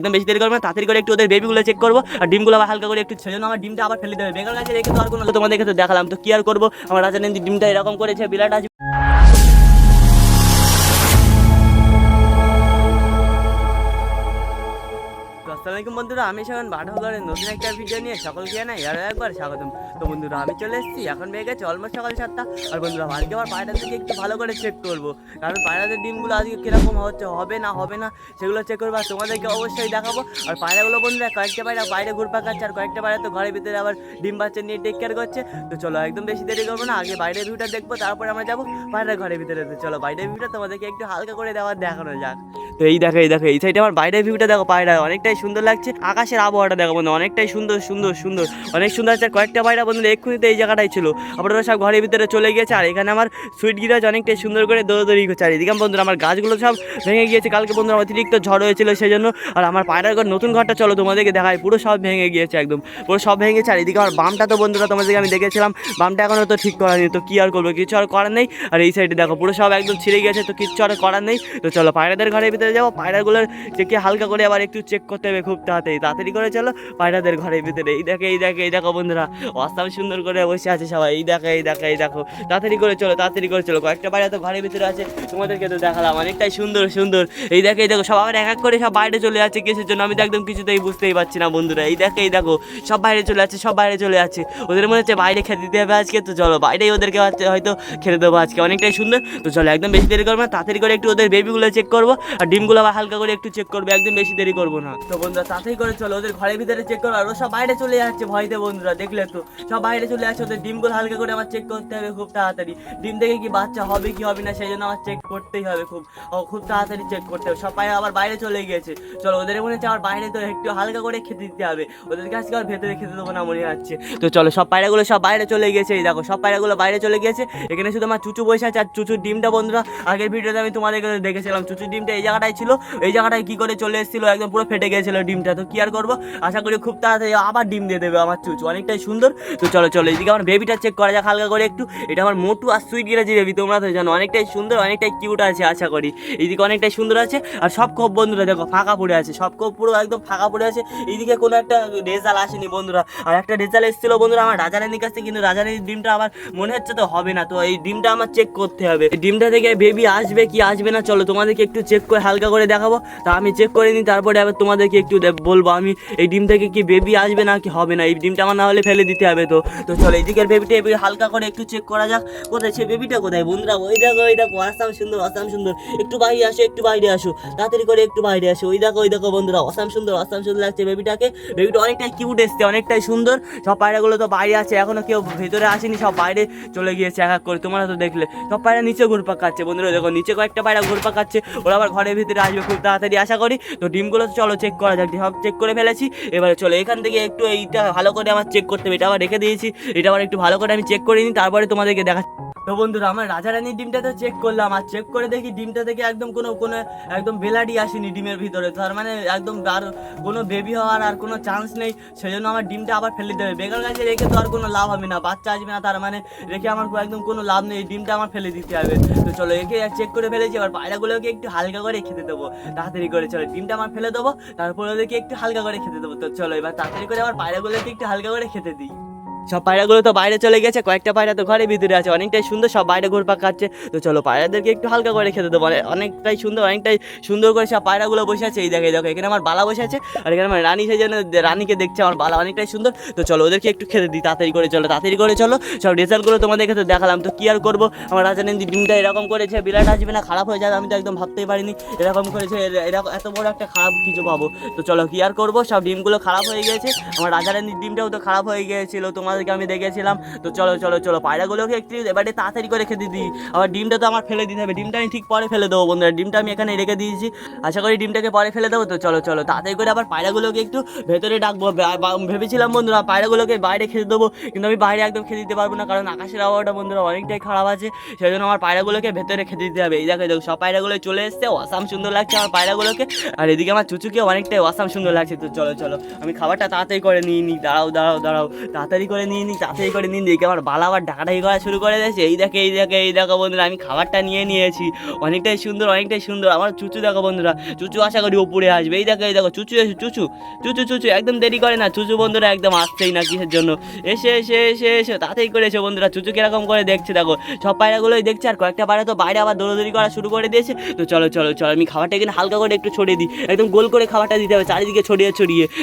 একদম বেশি দেরি করবো না, তাড়াতাড়ি করে একটু ওদের বেবিগুলো চেক করবো আর ডিমগুলো আবার হালকা করে একটু সেজন্য আমার ডিমটা আবার ফেলে দেবে বেকার কাছে রেখে তো আর কোনো তোমাদেরকে তো দেখালাম তো কি আর করবো। আমার রাজানন্দি ডিমটা এরকম করেছে বিরাট আজ। আসসালামাইকুম বন্ধুরা, আমি এখন বাটাঘরের নতুন একটা ভিডিও নিয়ে সকলকে জানাই আরও একবার স্বাগতম। তো বন্ধুরা আমি চলে এসেছি, এখন বেড়ে গেছে অলমোস্ট সকাল 7টা। আর বন্ধুরা আজকে আবার পায়রার দিকে একটু ভালো করে চেক করবো, কারণ পায়রাদের ডিমগুলো আজকে কীরকম হচ্ছে হবে না সেগুলো চেক করবো আর তোমাদেরকে অবশ্যই দেখাবো। আর পায়রাগুলো বন্ধুরা কয়েকটা পায়রা বাইরে ঘুরপাক খাচ্ছে আর কয়েকটা পায়রা তো ঘরের ভিতরে আবার ডিম বাচ্চা নিয়ে টেক কেয়ার করছে। তো চলো একদম বেশি দেরি করবো না, আগে বাইরের ভিউটা দেখবো তারপরে আমরা যাবো পায়রার ঘরের ভিতরে। তো চলো বাইরের ভিউটা তোমাদেরকে একটু হালকা করে দেখানো যাক। তো এই দেখো এই সাইডে আমার বাইরের ভিউটা দেখো, পায়রা অনেকটাই সুন্দর লাগছে, আকাশের আবহাওয়াটা দেখো বন্ধু অনেকটাই সুন্দর অনেক সুন্দর আছে। কয়েকটা পায়রা বন্ধু এক্ষুনি তো এই জায়গাটাই ছিল, আপনারা সব ঘরের ভিতরে চলে গিয়েছে। আর এখানে আমার সুইট গিরাজ অনেকটাই সুন্দর করে দৌড়ি করছে। আর এদিকে বন্ধুরা আমার গাছগুলো সব ভেঙে গিয়েছে, কালকে বন্ধুরা অতিরিক্ত ঝড় হয়েছিল সেই জন্য। আর আমার পায়রার ঘর নতুন ঘরটা চলো তোমাদেরকে দেখায়, পুরো সব ভেঙে গিয়েছে, একদম পুরো সব ভেঙেছে। আর এদিকে আমার বামটা তো বন্ধুরা তোমাদেরকে আমি দেখেছিলাম, বামটা এখনও তো ঠিক করা নেই, তো কী আর করবো, কিছু আর করার নেই। আর এই সাইডে দেখো পুরো সব একদম ছিঁড়ে গিয়েছে, তো কিচ্ছু আর করার নেই। তো চলো পায়রাদের ঘরের ভিতরে যাবো, পায়রাগুলোর চেকে হালকা করে আবার একটু চেক করতে হবে খুব তাড়াতাড়ি করে চলো পায়রাদের ঘরের ভিতরে। এই দেখো বন্ধুরা অসাম সুন্দর করে বসে আছে সবাই, এই দেখো তাড়াতাড়ি করে চলো। কয়েকটা পায়রা তো ঘরের ভিতরে আছে, তোমাদেরকে তো দেখালাম অনেকটাই সুন্দর। এই দেখো সব আবার এক এক করে সব বাইরে চলে যাচ্ছে, কিসের জন্য আমি তো একদম কিছুতেই বুঝতেই পারছি না বন্ধুরা। এই দেখো সব বাইরে চলে যাচ্ছে, ওদের মনে হচ্ছে বাইরে খেতে দিতে হবে আজকে। তো চলো বাইরেই ওদেরকে হয়তো খেতে দেবো আজকে, অনেকটাই সুন্দর। তো চলো একদম বেশি দেরি করবো না, তাড়াতাড়ি করে একটু ওদের বেবিগুলো চেক করবো আর ডিমগুলো আবার হালকা করে একটু চেক করবো, একদম বেশি দেরি করবো না। তো বন্ধুরা তাড়াতাড়ি করে চলো ওদের ঘরের ভিতরে চেক করবো। আর ও সব বাইরে চলে যাচ্ছে ভয়তে বন্ধুরা, দেখলে তো সব বাইরে চলে যাচ্ছে, ওদের ডিমগুলো হালকা করে আমার চেক করতে হবে খুব তাড়াতাড়ি। ডিম থেকে কি বাচ্চা হবে কি হবে না সেই জন্য আমার চেক করতেই হবে, খুব তাড়াতাড়ি চেক করতে হবে। সব পায়রা আবার বাইরে চলে গিয়েছে, চলো ওদের মনে হচ্ছে আমার বাইরে তো একটু হালকা করে খেতে দিতে হবে, ওদেরকে আজকে আর ভেতরে খেতে দেবো না মনে হচ্ছে। তো চলো সব পায়রাগুলো সব বাইরে চলে গিয়েছে, এই দেখো সব পায়রাগুলো বাইরে চলে গিয়েছে। এখানে শুধু আমার চুচু বসে আছে, আর চুচুর ডিমটা বন্ধুরা আগের ভিডিওতে আমি তোমাদেরকে দেখেছিলাম, চুচুর ডিমটা এই জায়গাটায় ছিল, এই জায়গাটায় কি করে চলে এসেছিল, একদম পুরো ফেটে গিয়েছিল ডিমটা। তো কি আর করবো, আশা করি খুব তাড়াতাড়ি আবার ডিম দিয়ে দেবে আমার চুচু, অনেকটাই সুন্দর। তো চলো এদিকে আমার বেবিটা চেক করা যাক হালকা করে একটু। এটা আমার মোটু আর সুইট গিরাজি বেবি, তোমরা তো জানো অনেকটাই সুন্দর অনেকটাই কিউট আছে, আশা করি এইদিকে অনেকটাই সুন্দর আছে। আর সব কোপ বন্ধুরা দেখো ফাঁকা পড়ে আছে, সব কোপ পুরো একদম ফাঁকা পড়ে আছে। এইদিকে কোনো একটা রেজাল্ট আসেনি বন্ধুরা, আর একটা রেজাল্ট এসেছিল বন্ধুরা আমার রাজারানির কাছে, কিন্তু রাজারানির ডিমটা আমার মনে হচ্ছে তো হবে না। তো এই ডিমটা আমার চেক করতে হবে, এই ডিমটা থেকে বেবি আসবে কি আসবে না চলো তোমাদেরকে একটু চেক করে হালকা করে দেখাবো। তা আমি চেক করে নিই, তারপরে আবার তোমাদেরকে একটু বলবো আমি এই ডিম থেকে কি বেবি আসবে না কি হবে না। এই ডিমটা আমার না হলে ফেলে দিতে হবে। তো চলো এইদিকের বেবিটা হালকা করে একটু চেক করা যাক, কোথায় সে বেবিটা কোথায় বন্ধুরা, ওই দেখো আসাম সুন্দর। একটু বাইরে আসো তাড়াতাড়ি করে একটু বাইরে আসো। ওই দেখো বন্ধুরা আসাম সুন্দর লাগছে বেবিটা অনেকটাই কিউট এসছে, অনেকটাই সুন্দর। সব পায়রাগুলো তো বাইরে আছে, এখনো কেউ ভেতরে আসেনি, সব বাইরে চলে গিয়েছে এক এক করে, তোমরা তো দেখলে সব পায়রা নিচে ঘুরপাক খাচ্ছে বন্ধুরা, দেখো নিচে কয়েকটা পায়রা ঘুরপাক খাচ্ছে, ওরা আবার ঘরের ভিতরে আসবে খুব তাড়াতাড়ি আশা করি। তো ডিমগুলো চলো চেক করা যাক, সব চেক করে ফেলেছি। এবারে চলো এখান থেকে একটু এইটা ভালো করে আমার চেক করতে হবে, এটা আবার রেখে দিয়েছি, এটা আবার একটু ভালো করে আমি চেক করে নিই, তারপরে তোমাদেরকে দেখাচ্ছি। তো বন্ধুরা আমার রাজারানির ডিমটা তো চেক করলাম, আর চেক করে দেখি ডিমটা থেকে একদম কোনো একদম বেলাডি আসেনি ডিমের ভিতরে, তার মানে একদম আর কোনো বেবি হওয়ার আর কোনো চান্স নেই। সেই জন্য আমার ডিমটা আবার ফেলে দিতে হবে, বেকার কাছে রেখে তো আর কোনো লাভ হবে না, বাচ্চা আসবে না, তার মানে রেখে আমার একদম কোনো লাভ নেই, ডিমটা আমার ফেলে দিতে হবে। তো চলো একে চেক করে ফেলেছি, এবার পায়রাগুলোকে একটু হালকা করে খেতে দেবো, তাড়াতাড়ি করে চলো ডিমটা আমার ফেলে দেবো, তারপরে ওদেরকে একটু হালকা করে খেতে দেবো। তো চলো এবার তাড়াতাড়ি করে আবার পায়রাগুলোকে একটু হালকা করে খেতে দিই। সব পায়রাগুলো তো বাইরে চলে গেছে, কয়েকটা পায়রা তো ঘরের ভিতরে আছে, অনেকটাই সুন্দর, সব বাইরে ঘুরপাক খাচ্ছে। তো চলো পায়রাদেরকে একটু হালকা করে খেতে দেবো, অনেকটাই সুন্দর করে সব পায়রাগুলো বসে আছে। এই দেখো এখানে আমার বালা বসে আছে, আর এখানে আমার রানী, সেই জন্য রানীকে দেখছে আমার বালা অনেকটাই সুন্দর। তো চলো ওদেরকে একটু খেতে দিই, তাড়াতাড়ি করে চলো। সব রেজাল্টগুলো তোমাদেরকে তো দেখালাম। তো কি আর করবো, আমার রাজানন্দি ডিমটা এরকম করেছে, বিরাট আসবে না, খারাপ হয়ে যাবে, আমি তো একদম ভাবতেই পারিনি এরকম করেছে, এরকম এত বড় একটা খারাপ কিছু পাবো। তো চলো কি আর করবো, সব ডিমগুলো খারাপ হয়ে গিয়েছে, আমার রাজারানির ডিমটাও তো খারাপ হয়ে গিয়েছিল, তোমাদেরকে আমি দেখেছিলাম। তো চলো পায়রাগুলোকে একটু এবারে তাড়াতাড়ি করে খেতে দিই, আবার ডিমটা তো আমার ফেলে দিতে হবে, ডিমটা আমি ঠিক পরে ফেলে দেবো বন্ধুরা, ডিমটা আমি এখানে রেখে দিয়েছি, আশা করি ডিমটাকে পরে ফেলে দেবো। তো চলো তাড়াতাড়ি করে আবার পায়রাগুলোকে একটু ভেতরে ডাকবো, ভেবেছিলাম বন্ধুরা পায়রাগুলোকে বাইরে খেতে দেবো, কিন্তু আমি বাইরে একদম খেতে দিতে পারবো না, কারণ আকাশের আবহাওয়াটা বন্ধুরা অনেকটাই খারাপ আছে, সেই জন্য আমার পায়রাগুলোকে ভেতরে খেতে দিতে হবে। এই দেখো সব পায়রাগুলো চলে এসছে, অসাম সুন্দর লাগছে আমার পায়রাগুলোকে, আর এদিকে আমার চুচুকে অনেকটাই অসাম সুন্দর লাগছে। তো চলো আমি খাবারটা তাড়াতাড়ি করে নিয়ে নিই, দাঁড়াও তাড়াতাড়ি করে করে নিয়ে নিই, তাড়াতাড়ি করে নিন। দেখে আমার বালা আবার ডাকাডাকি করা শুরু করে দিয়েছে। এই দেখো বন্ধুরা, আমি খাবারটা নিয়ে নিয়েছি। অনেকটাই সুন্দর, অনেকটাই সুন্দর। আমার চুচু দেখো বন্ধুরা, চুচু আশা করি ওপরে আসবে। এই দেখো চুচু এসে, চুচু চুচু চুচু একদম দেরি করে না চুচু বন্ধুরা, একদম আসছেই না কিসের জন্য। এসে তাড়াতাড়ি করে এসে বন্ধুরা। চুচু কিরকম করে দেখছে দেখো, সব পায়রাগুলোই দেখছে, আর কয়েকটা পায়রা তো বাইরে আবার দৌড়াদৌড়ি করা শুরু করে দিয়েছে। তো চলো আমি খাবারটা এখানে হালকা করে একটু ছড়িয়ে দিই, একদম গোল করে খাবারটা দিতে হবে চারিদিকে ছড়িয়ে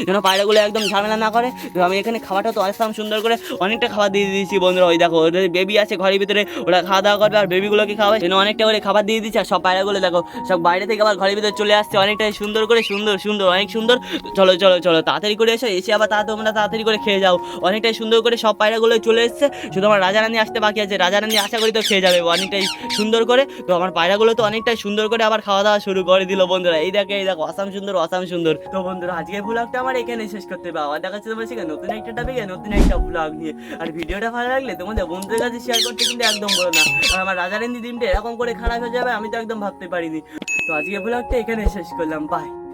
যেন পায়রাগুলো একদম ঝামেলা না করে। তো আমি এখানে খাবারটা তো আসতাম সুন্দর করে অনেকটা খাবার দিয়ে দিয়েছি বন্ধুরা। ওই দেখো ওদের বেবি আছে ঘরের ভিতরে, ওরা খাওয়া দাওয়া করবে আর বেবিগুলোকে খাওয়াবে, যেন অনেকটা করে খাবার দিয়ে দিচ্ছে। আর সব পায়রাগুলো দেখো সব বাইরে থেকে আবার ঘরের ভিতরে চলে আসছে, অনেকটাই সুন্দর করে, সুন্দর অনেক সুন্দর। চলো তাড়াতাড়ি করে এসে আবার তোমরা তাড়াতাড়ি করে খেয়ে যাও। অনেকটাই সুন্দর করে সব পায়রাগুলো চলে এসছে, শুধু আমার রাজারানী আসতে বাকি আছে। রাজারানী আশা করি তো খেয়ে যাবে অনেকটাই সুন্দর করে। তো আমার পায়রাগুলো তো অনেকটাই সুন্দর করে আবার খাওয়া দাওয়া শুরু করে দিল বন্ধুরা। এই দেখো অসাম সুন্দর। তো বন্ধুরা আজকে ব্লগটা আমার এখানে শেষ করতে হবে। আবার দেখাচ্ছে তোমার সেখানে নতুন একটা টপিকে নতুন একটা ব্লগ নিয়ে। আর ভিডিওটা ভালো লাগলে তোমাদের বন্ধুদের কাছে শেয়ার করতে কিন্তু একদম বলো না। আর আমার রাজারানী দিনটা এরকম করে খারাপ হয়ে যাবে আমি তো একদম ভাবতে পারিনি। তো আজকে ব্লগটা এখানে শেষ করলাম, বাই।